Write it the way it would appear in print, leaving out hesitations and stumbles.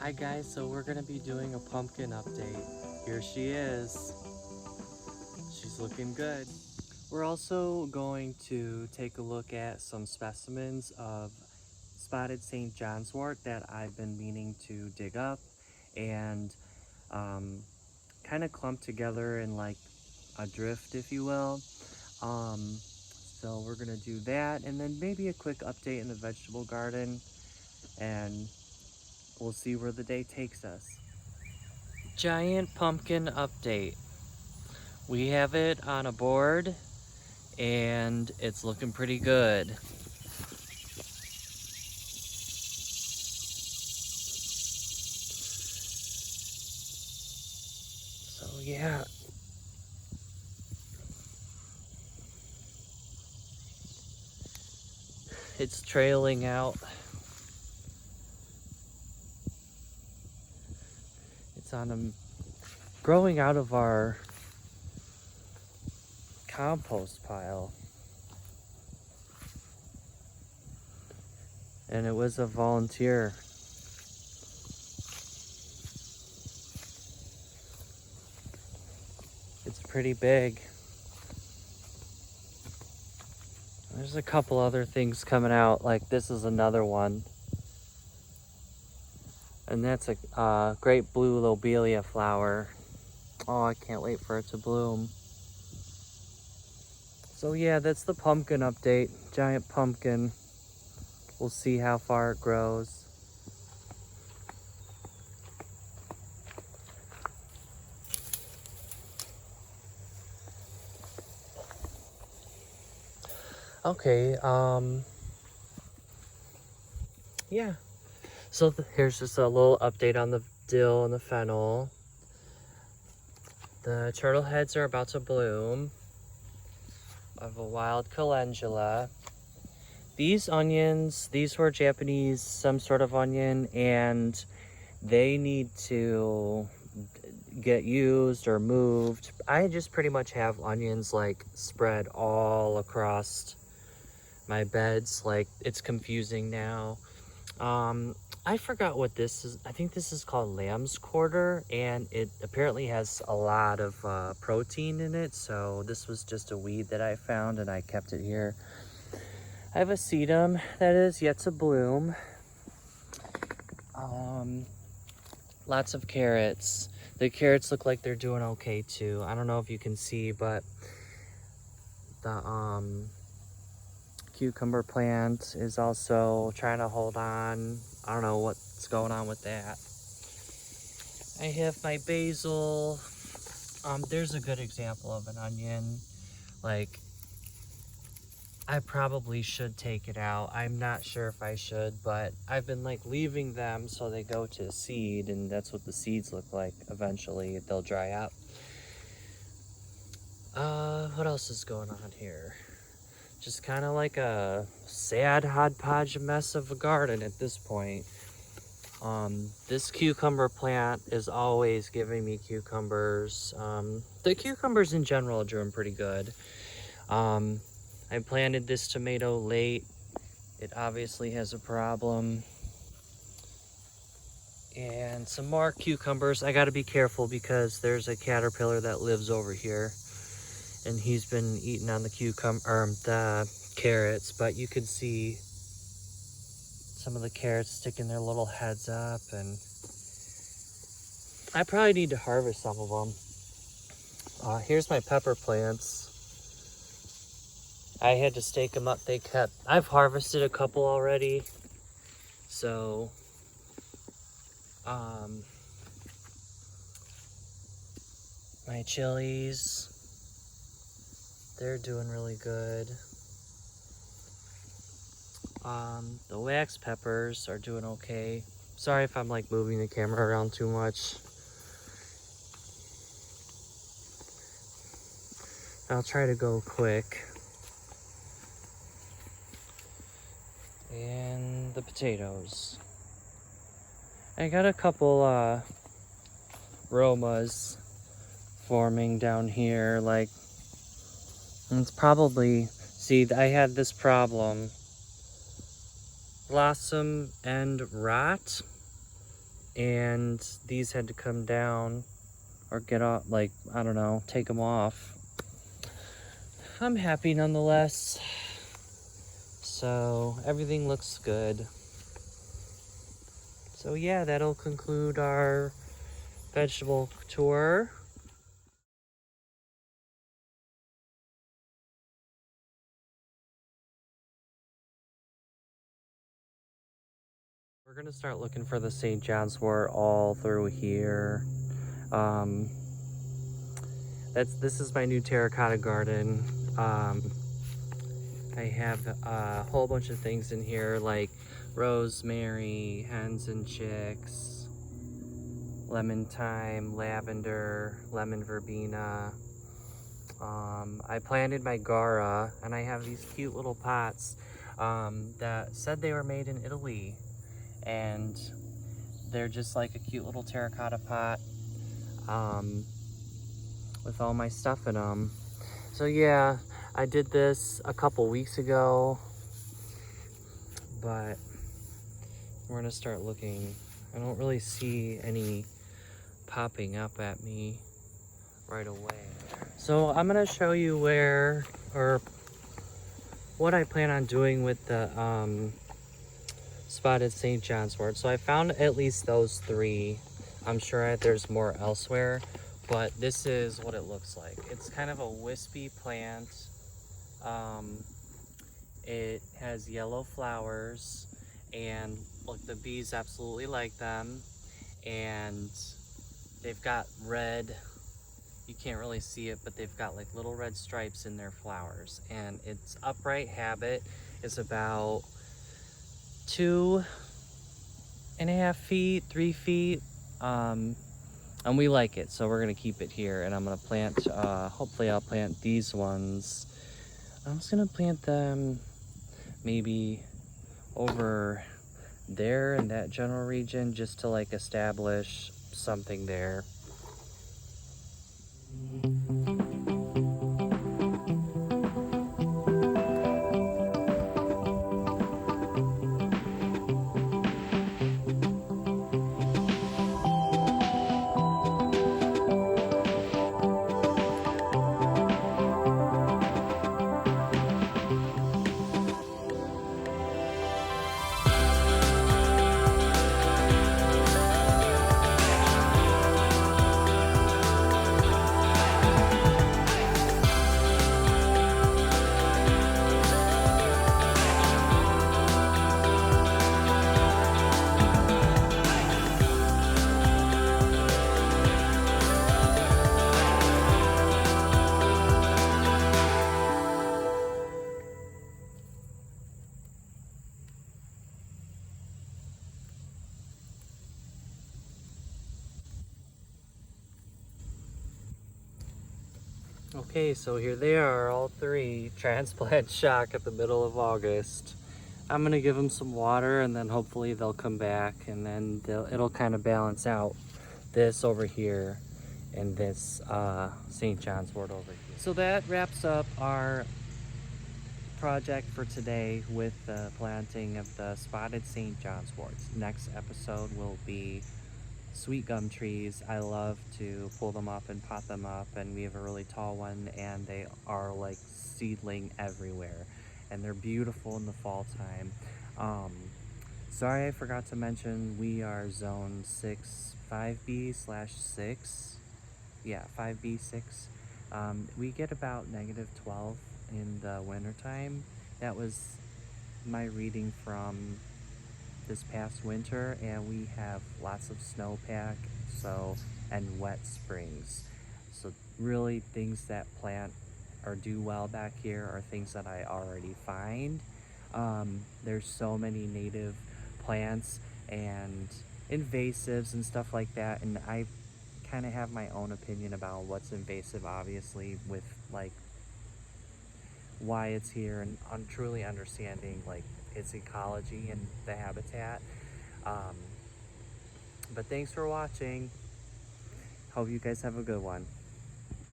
Hi guys, so we're gonna be doing a pumpkin update. Here she is. She's looking good. We're also going to take a look at some specimens of spotted St. Johnswort that I've been meaning to dig up and kind of clump together in like a drift, if you will. So we're gonna do that and then maybe a quick update in the vegetable garden, and we'll see where the day takes us. Giant pumpkin update. We have it on a board and it's looking pretty good. So yeah. It's trailing out. It's on growing out of our compost pile. And it was a volunteer. It's pretty big. There's a couple other things coming out, like this is another one. And that's a great blue lobelia flower. Oh, I can't wait for it to bloom. So yeah, that's the pumpkin update. Giant pumpkin. We'll see how far it grows. Okay, yeah. So here's just a little update on the dill and the fennel. The turtle heads are about to bloom. I have a wild calendula. These onions, these were Japanese, some sort of onion, and they need to get used or moved. I just pretty much have onions like spread all across my beds. Like, it's confusing now. I forgot what this is. I think this is called lamb's quarter, and it apparently has a lot of protein in it. So this was just a weed that I found and I kept it here. I have a sedum that is yet to bloom. Lots of carrots. The carrots look like they're doing okay too. I don't know if you can see, but the cucumber plant is also trying to hold on. I don't know what's going on with that. I have my basil. There's a good example of an onion. Like, I probably should take it out. I'm not sure if I should, but I've been like leaving them so they go to seed, and that's what the seeds look like. Eventually they'll dry up. What else is going on here? Just kind of like a sad hodgepodge mess of a garden at this point. This cucumber plant is always giving me cucumbers. The cucumbers in general are doing pretty good. I planted this tomato late. It obviously has a problem. And some more cucumbers. I gotta be careful because there's a caterpillar that lives over here, and he's been eating on the the carrots, but you could see some of the carrots sticking their little heads up, and I probably need to harvest some of them. Here's my pepper plants. I had to stake them up. I've harvested a couple already. So, my chilies, they're doing really good. The wax peppers are doing okay. Sorry if I'm like moving the camera around too much. I'll try to go quick. And the potatoes. I got a couple Romas forming down here. Like, it's probably, see, I had this problem. Blossom end rot. and these had to come down or get off, like, I don't know, take them off. I'm happy nonetheless. So everything looks good. So yeah, that'll conclude our vegetable tour. We're gonna start looking for the St. Johnswort all through here. This is my new terracotta garden. I have a whole bunch of things in here like rosemary, hens and chicks, lemon thyme, lavender, lemon verbena. I planted my Gara, and I have these cute little pots that said they were made in Italy, and they're just like a cute little terracotta pot with all my stuff in them. So yeah, I did this a couple weeks ago, but we're gonna start looking. I don't really see any popping up at me right away. So I'm gonna show you where, or what I plan on doing with the spotted St. Johnswort. So I found at least those 3. I'm sure there's more elsewhere, but this is what it looks like. It's kind of a wispy plant. It has yellow flowers, and look, the bees absolutely like them, and they've got red, you can't really see it, but they've got like little red stripes in their flowers, and its upright habit is about 2.5 feet, 3 feet, and we like it, so we're gonna keep it here. And I'm gonna plant, hopefully I'll plant these ones. I was gonna plant them maybe over there in that general region, just to like establish something there. Okay, so here they are, all 3 transplant shock at the middle of August. I'm gonna give them some water, and then hopefully they'll come back, and then it'll kind of balance out this over here and this St. Johnswort over here. So that wraps up our project for today with the planting of the spotted St. Johnsworts. Next episode will be sweet gum trees. I love to pull them up and pot them up, and we have a really tall one, and they are like seedling everywhere, and they're beautiful in the fall time. Sorry, I forgot to mention we are zone 6 5B/6. Yeah, 5B6. We get about -12 in the wintertime. That was my reading from this past winter, and we have lots of snowpack, and wet springs. So really, things that plant or do well back here are things that I already find. There's so many native plants and invasives and stuff like that, and I kind of have my own opinion about what's invasive, obviously, with like why it's here, and I'm truly understanding like its ecology and the habitat. But thanks for watching. Hope you guys have a good one.